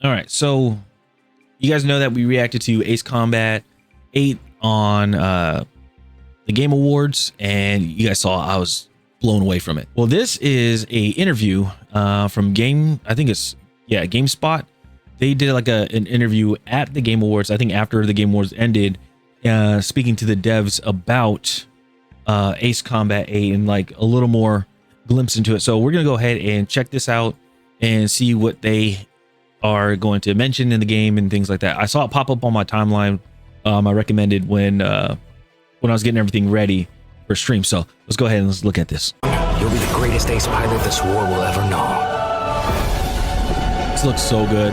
All right, so you guys know that we reacted to Ace Combat 8 on the Game Awards, and you guys saw I was blown away from it. Well, this is a interview from GameSpot. They did like an interview at the Game Awards, I think after the Game Awards ended, speaking to the devs about Ace Combat 8 and like a little more glimpse into it. So we're gonna go ahead and check this out and see what they are going to mention in the game and things like that. I saw it pop up on my timeline. I recommended when I was getting everything ready for stream. So let's go ahead and let's look at this. You'll be the greatest ace pilot this war will ever know. This looks so good.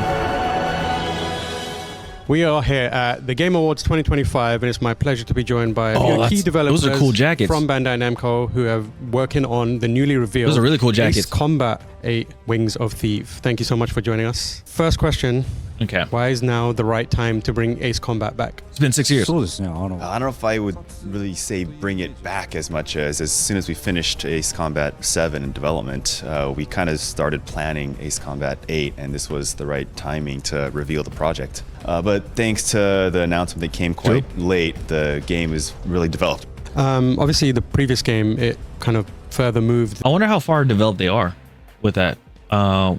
We are here at the Game Awards 2025, and it's my pleasure to be joined by a few key developers those are cool jackets from Bandai Namco who have working on the newly revealed Those are really cool jackets. Ace Combat 8 Wings of Theve. Thank you so much for joining us. First question. Okay. Why is now the right time to bring Ace Combat back? It's been 6 years. I don't know if I would really say bring it back as much as soon as we finished Ace Combat 7 in development, we kind of started planning Ace Combat 8, and this was the right timing to reveal the project. But thanks to the announcement that came quite late, the game is really developed. Obviously, the previous game, it kind of further moved. I wonder how far developed they are with that,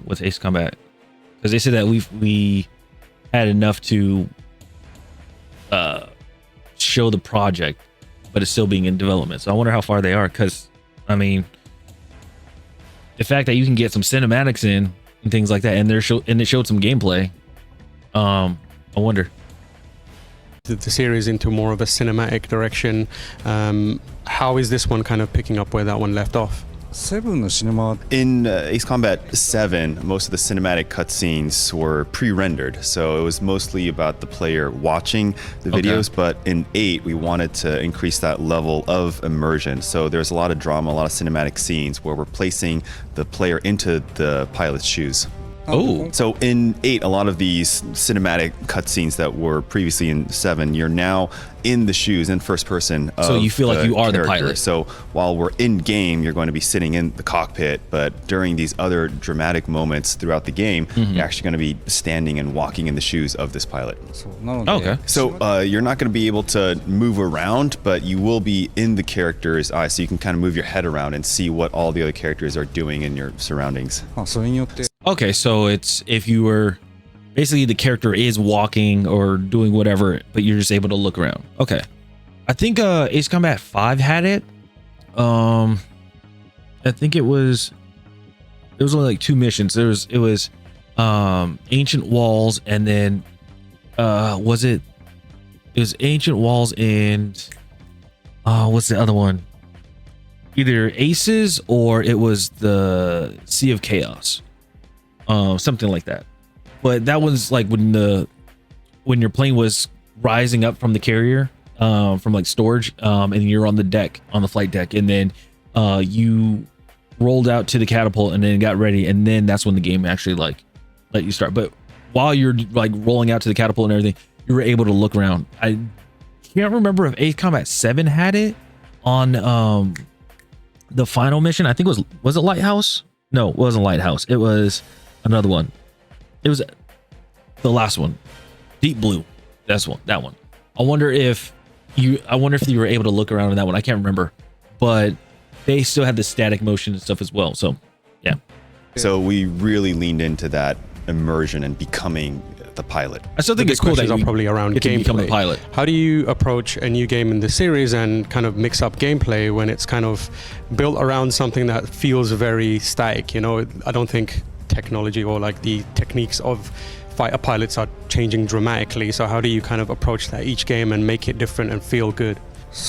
with Ace Combat, because they said that we had enough to show the project, but it's still being in development. So I wonder how far they are, because I mean, the fact that you can get some cinematics in and things like that, and it showed some gameplay. I wonder. The series into more of a cinematic direction. How is this one kind of picking up where that one left off? In Ace Combat 7, most of the cinematic cutscenes were pre-rendered, so it was mostly about the player watching the videos. But in 8, we wanted to increase that level of immersion, so there's a lot of drama, a lot of cinematic scenes where we're placing the player into the pilot's shoes. Oh, so in 8, a lot of these cinematic cutscenes that were previously in 7, you're now in the shoes in first person of so you feel like you are character. the pilot. So while we're in game, you're going to be sitting in the cockpit, but during these other dramatic moments throughout the game, you're actually going to be standing and walking in the shoes of this pilot. Okay. So you're not going to be able to move around, but you will be in the character's eyes, so you can kind of move your head around and see what all the other characters are doing in your surroundings. Okay, so it's if you were basically the character is walking or doing whatever, but you're just able to look around. Okay, I think Ace Combat 5 had it. I think it was only like 2 missions. It was Ancient Walls, and then it was Ancient Walls and what's the other one? Either Aces or it was the Sea of Chaos. Something like that. But that was like when your plane was rising up from the carrier, from like storage, and you're on the deck, on the flight deck, and then you rolled out to the catapult and then got ready, and then that's when the game actually like let you start. But while you're like rolling out to the catapult and everything, you were able to look around. I can't remember if Ace Combat 7 had it on the final mission. I think it was it Lighthouse? No, it wasn't Lighthouse. It was another one. It was the last one, Deep Blue. That one. I wonder if you were able to look around in that one. I can't remember, but they still had the static motion and stuff as well. So yeah. So we really leaned into that immersion and becoming the pilot. I still think it's cool that are probably around gameplay. Become the pilot. How do you approach a new game in the series and kind of mix up gameplay when it's kind of built around something that feels very static? You know, I don't think technology or like the techniques of fighter pilots are changing dramatically. So how do you kind of approach that each game and make it different and feel good?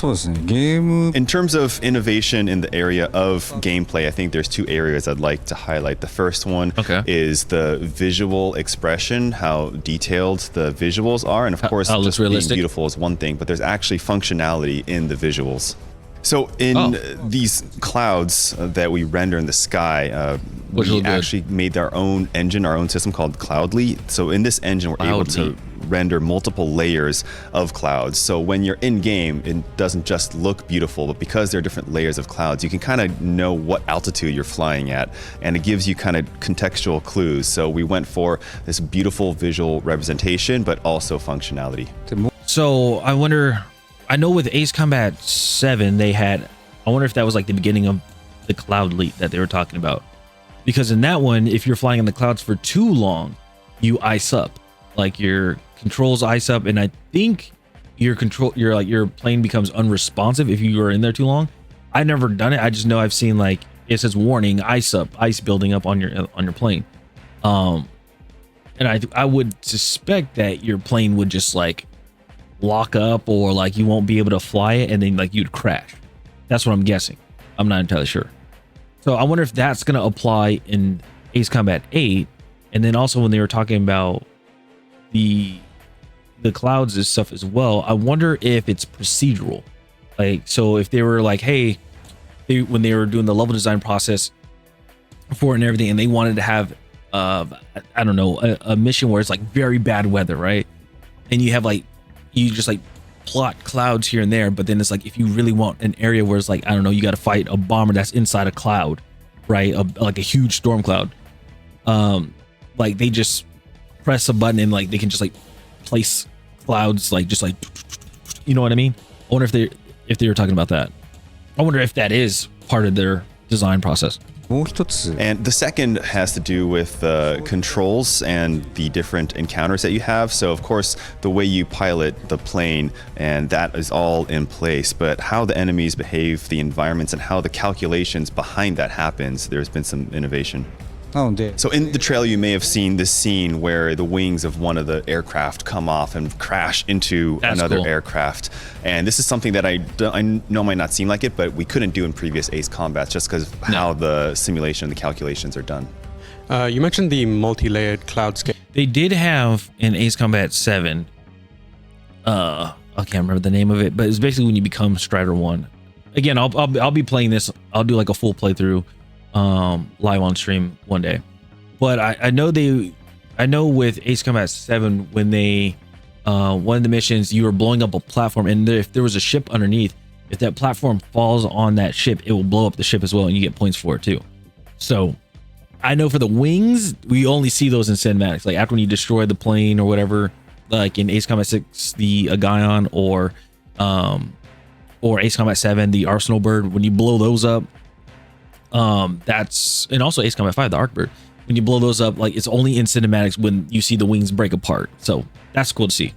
In terms of innovation in the area of gameplay, I think there's 2 areas I'd like to highlight. The first one is the visual expression, how detailed the visuals are, and of course, how it looks just being realistic. beautiful is one thing, but there's actually functionality in the visuals. So in these clouds that we render in the sky, we actually made our own engine, our own system called Cloudly. So in this engine, we're able to render multiple layers of clouds. So when you're in game, it doesn't just look beautiful, but because there are different layers of clouds, you can kind of know what altitude you're flying at, and it gives you kind of contextual clues. So we went for this beautiful visual representation, but also functionality. So I wonder, I know with Ace Combat 7, they had, I wonder if that was like the beginning of the cloud leap that they were talking about. Because in that one, if you're flying in the clouds for too long, you ice up. Like your controls ice up, and I think your plane becomes unresponsive if you are in there too long. I've never done it. I just know I've seen like it says warning, ice building up on your plane. And I would suspect that your plane would just like lock up, or like you won't be able to fly it, and then like you'd crash. That's what I'm guessing. I'm not entirely sure. So I wonder if that's going to apply in Ace Combat 8. And then also when they were talking about the clouds and stuff as well, I wonder if it's procedural. Like, so if they were like, hey, when they were doing the level design process for it and everything, and they wanted to have I don't know, a mission where it's like very bad weather, right? And you have like, you just like plot clouds here and there, but then it's like, if you really want an area where it's like, I don't know, you got to fight a bomber that's inside a cloud, right? Like a huge storm cloud. Like they just press a button and like they can just like place clouds, like just like, you know what I mean? I wonder if they were talking about that. I wonder if that is part of their design process. And the second has to do with controls and the different encounters that you have. So of course, the way you pilot the plane, and that is all in place, but how the enemies behave, the environments, and how the calculations behind that happens, there's been some innovation. So in the trailer, you may have seen this scene where the wings of one of the aircraft come off and crash into another aircraft. And this is something that I know might not seem like it, but we couldn't do in previous Ace Combats just because of how the simulation and the calculations are done. You mentioned the multi-layered cloudscape. They did have in Ace Combat 7, I can't remember the name of it, but it's basically when you become Strider 1. Again, I'll be playing this. I'll do like a full playthrough live on stream one day. But I know with Ace Combat 7, when they one of the missions, you were blowing up a platform, and if there was a ship underneath, if that platform falls on that ship, it will blow up the ship as well, and you get points for it too. So I know for the wings, we only see those in cinematics, like after when you destroy the plane or whatever, like in Ace Combat 6 the Agayon, or Ace Combat 7 the Arsenal Bird, when you blow those up, and also Ace Combat 5 the Arc Bird, when you blow those up, like it's only in cinematics when you see the wings break apart. So that's cool to see.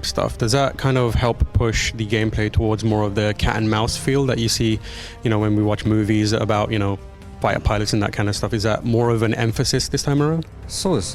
Stuff, does that kind of help push the gameplay towards more of the cat and mouse feel that you see, you know, when we watch movies about, you know, fighter pilots and that kind of stuff? Is that more of an emphasis this time around?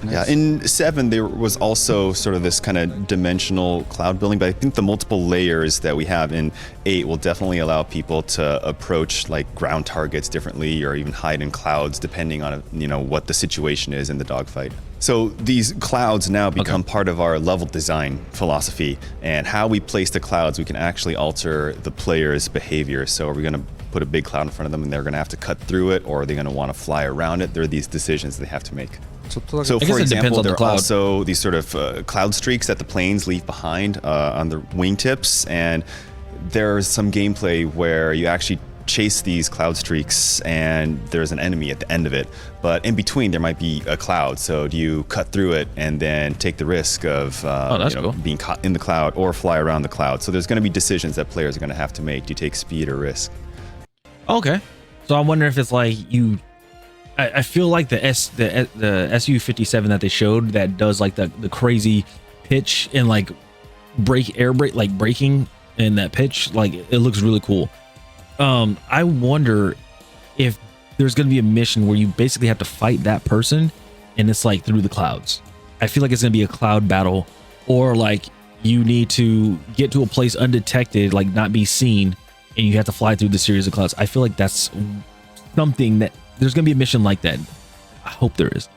Yeah, in 7 there was also sort of this kind of dimensional cloud building, but I think the multiple layers that we have in 8 will definitely allow people to approach like ground targets differently, or even hide in clouds depending on, you know, what the situation is in the dogfight. So these clouds now become part of our level design philosophy, and how we place the clouds, we can actually alter the player's behavior. So are we going to put a big cloud in front of them and they're going to have to cut through it, or are they going to want to fly around it? There are these decisions they have to make. So for example, there are also these sort of cloud streaks that the planes leave behind on the wingtips, and there's some gameplay where you actually chase these cloud streaks and there's an enemy at the end of it, but in between there might be a cloud. So do you cut through it and then take the risk of being caught in the cloud, or fly around the cloud? So there's going to be decisions that players are going to have to make. Do you take speed or risk? Okay, so I wonder if it's like I feel like the SU-57 that they showed, that does like the crazy pitch and like braking in that pitch, like it looks really cool. I wonder if there's going to be a mission where you basically have to fight that person, and it's like through the clouds. I feel like it's going to be a cloud battle, or like you need to get to a place undetected, like not be seen, and you have to fly through the series of clouds. I feel like that's something that there's going to be a mission like that. I hope there is.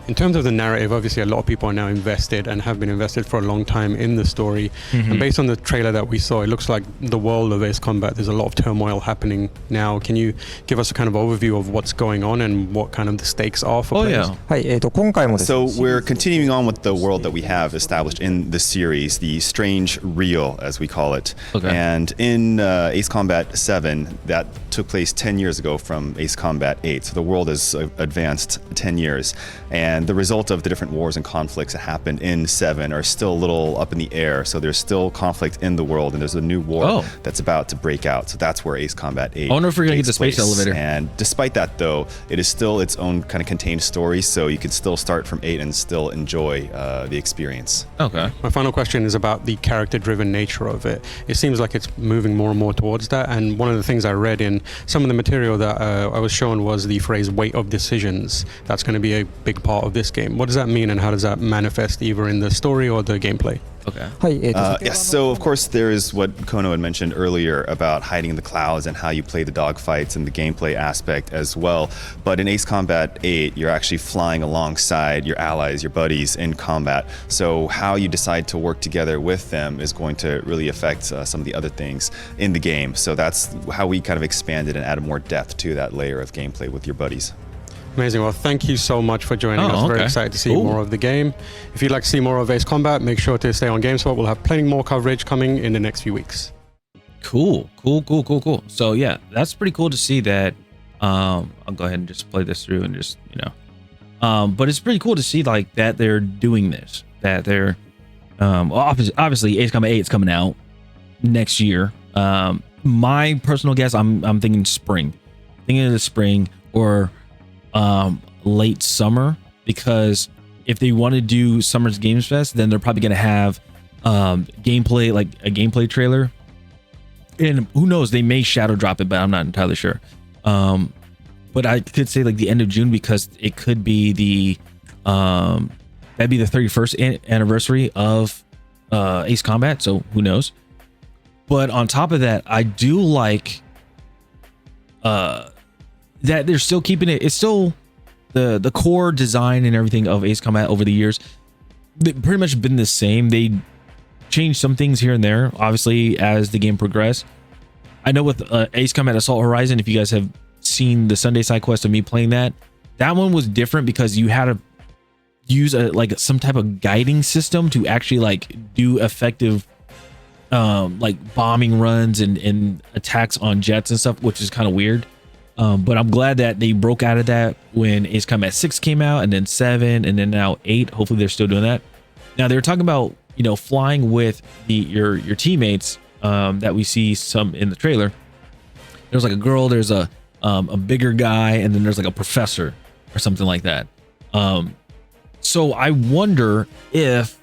in terms of the narrative, obviously a lot of people are now invested and have been invested for a long time in the story. And based on the trailer that we saw, it looks like the world of Ace Combat, there's a lot of turmoil happening now. Can you give us a kind of overview of what's going on and what kind of the stakes are for players? はい、今回もですね So we're continuing on with the world that we have established in the series, the strange real, as we call it. Okay. And in Ace Combat 7, that took place 10 years ago from Ace Combat 8. So the world has advanced 10 years. And the result of the different wars and conflicts that happened in 7 are still a little up in the air. So there's still conflict in the world, and there's a new war that's about to break out. So that's where Ace Combat 8 I wonder if we're going to get the space place. elevator. And despite that, though, it is still its own kind of contained story. So you can still start from 8 and still enjoy the experience. Okay. My final question is about the character-driven nature of it. It seems like it's moving more and more towards that. And one of the things I read in some of the material that I was shown was the phrase weight of decisions. That's going to be a big part of this game. What does that mean, and how does that manifest either in the story or the gameplay? Okay. はい、Yes, so of course there is what Kono had mentioned earlier about hiding in the clouds and how you play the dogfights and the gameplay aspect as well. But in Ace Combat 8, you're actually flying alongside your allies, your buddies in combat. So how you decide to work together with them is going to really affect some of the other things in the game. So that's how we kind of expanded and added more depth to that layer of gameplay with your buddies. Amazing. Well, thank you so much for joining us. Very excited to see more of the game. If you'd like to see more of Ace Combat, make sure to stay on GameSpot. We'll have plenty more coverage coming in the next few weeks. Cool. So yeah, that's pretty cool to see that. I'll go ahead and just play this through and just, but it's pretty cool to see like that they're doing this, that they're, obviously Ace Combat 8 is coming out next year. My personal guess, I'm thinking spring, thinking of the spring or late summer, because if they want to do Summer's Games Fest, then they're probably going to have gameplay, like a gameplay trailer, and who knows, they may shadow drop it, but I'm not entirely sure. But I could say like the end of June, because it could be the that'd be the 31st anniversary of Ace Combat, so who knows. But on top of that, I do like that they're still keeping it. It's still the core design and everything of Ace Combat over the years. They've pretty much been the same. They changed some things here and there, obviously, as the game progressed. I know with Ace Combat Assault Horizon, if you guys have seen the Sunday side quest of me playing that one was different because you had to use like some type of guiding system to actually like do effective like bombing runs and attacks on jets and stuff, which is kind of weird. But I'm glad that they broke out of that when Ace Combat 6 came out, and then 7, and then now 8. Hopefully they're still doing that. Now they're talking about, flying with your teammates that we see some in the trailer. There's like a girl, there's a bigger guy, and then there's like a professor or something like that. So I wonder if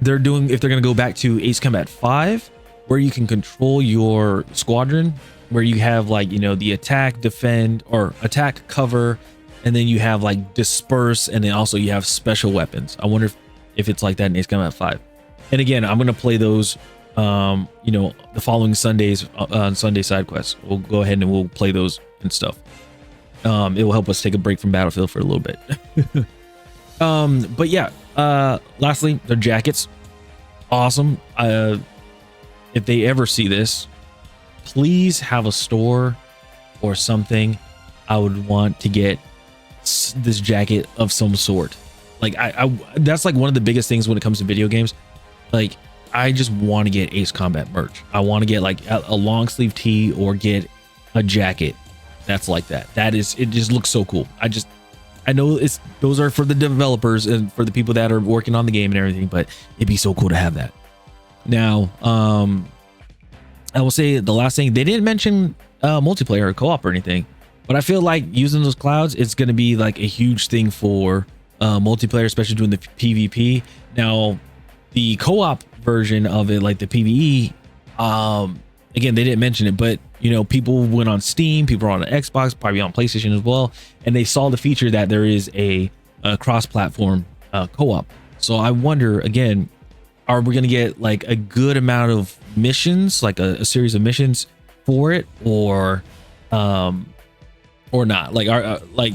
they're going to go back to Ace Combat 5, where you can control your squadron, where you have like, the attack, defend, or attack, cover, and then you have like disperse, and then also you have special weapons. I wonder if it's like that in Ace Combat 5. And again, I'm going to play those, the following Sundays on Sunday side quests. We'll go ahead and we'll play those and stuff. It will help us take a break from Battlefield for a little bit. But yeah, lastly, their jackets. Awesome. If they ever see this, please have a store or something. I would want to get this jacket of some sort. Like I that's like one of the biggest things when it comes to video games. Like I just want to get Ace Combat merch. I want to get like a long sleeve tee or get a jacket that's like that. It just looks so cool. I know those are for the developers and for the people that are working on the game and everything, but it'd be so cool to have that. Now, I will say the last thing, they didn't mention multiplayer or co-op or anything, but I feel like using those clouds, it's going to be like a huge thing for multiplayer, especially doing the PvP. Now, the co-op version of it, like the PvE, again, they didn't mention it, but people went on Steam, people are on Xbox, probably on PlayStation as well, and they saw the feature that there is a cross-platform co-op. So I wonder, again, are we going to get like a good amount of missions, like a series of missions for it, or not? Like,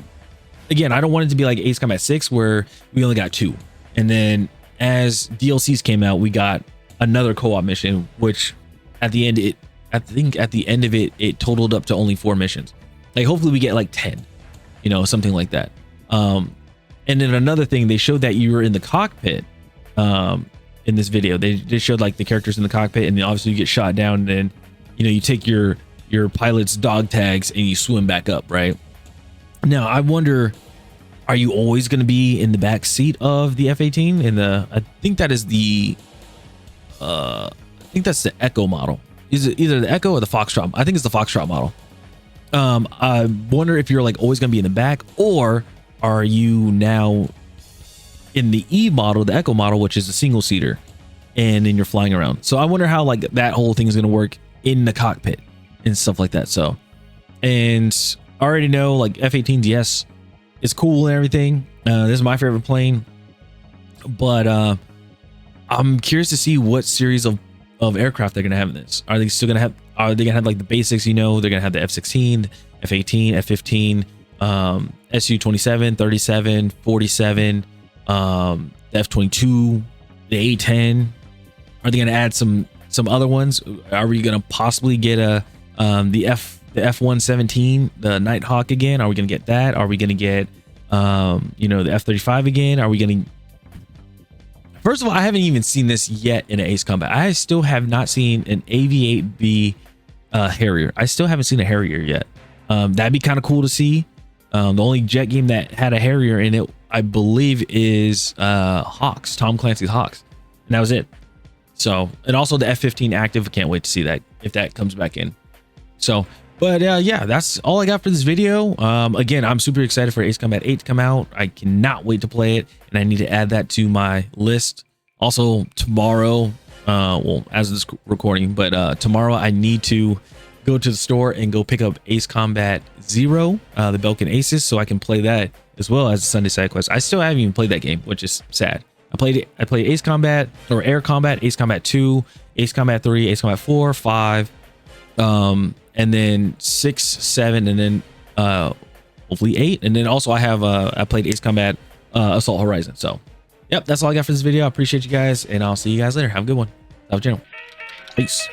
again, I don't want it to be like Ace Combat 6 where we only got 2. And then as DLCs came out, we got another co-op mission, which at the end, I think at the end of it, it totaled up to only 4 missions. Like hopefully we get like 10, you know, something like that. And then another thing, they showed that you were in the cockpit in this video. They showed like the characters in the cockpit, and then obviously you get shot down, and then, you know, you take your pilot's dog tags and you swim back up, right? Now, I wonder, are you always going to be in the back seat of the F-18? I think that is the, I think that's the Echo model. Is it either the Echo or the Foxtrot? I think it's the Foxtrot model. I wonder if you're like always going to be in the back, or are you now in the E model, the Echo model, which is a single seater, and then you're flying around. So I wonder how like that whole thing is going to work in the cockpit and stuff like that. So, and I already know like F-18s, yes, it's cool and everything. This is my favorite plane, but I'm curious to see what series of aircraft they're going to have in this. Are they still going to have, are they going to have like the basics, you know, they're going to have the F-16, F-18, F-15, Su-27, 37, 47, the F-22, the A-10. Are they going to add some other ones? Are we going to possibly get the F-117, the Nighthawk again? Are we going to get that? Are we going to get you know, the F-35 again? Are we going to... First of all, I haven't even seen this yet in an Ace Combat. I still have not seen an AV-8B Harrier. I still haven't seen a Harrier yet. That'd be kind of cool to see. The only jet game that had a Harrier in it, I believe, is Hawks, Tom Clancy's Hawks, and that was it. So, and also the F-15 active. Can't wait to see that if that comes back in. So, but yeah, that's all I got for this video. Again, I'm super excited for Ace Combat 8 to come out. I cannot wait to play it, and I need to add that to my list. Also, tomorrow, well, as of this recording, but tomorrow I need to go to the store and go pick up Ace Combat 0, the Belkin Aces, so I can play that as well as a Sunday side quest. I still haven't even played that game, which is sad. I played Ace Combat or Air Combat, Ace Combat 2, Ace Combat 3, Ace Combat 4, 5, and then 6, 7, and then hopefully 8. And then also I played Ace Combat Assault Horizon. So yep, that's all I got for this video. I appreciate you guys, and I'll see you guys later. Have a good one. Have a channel. Peace.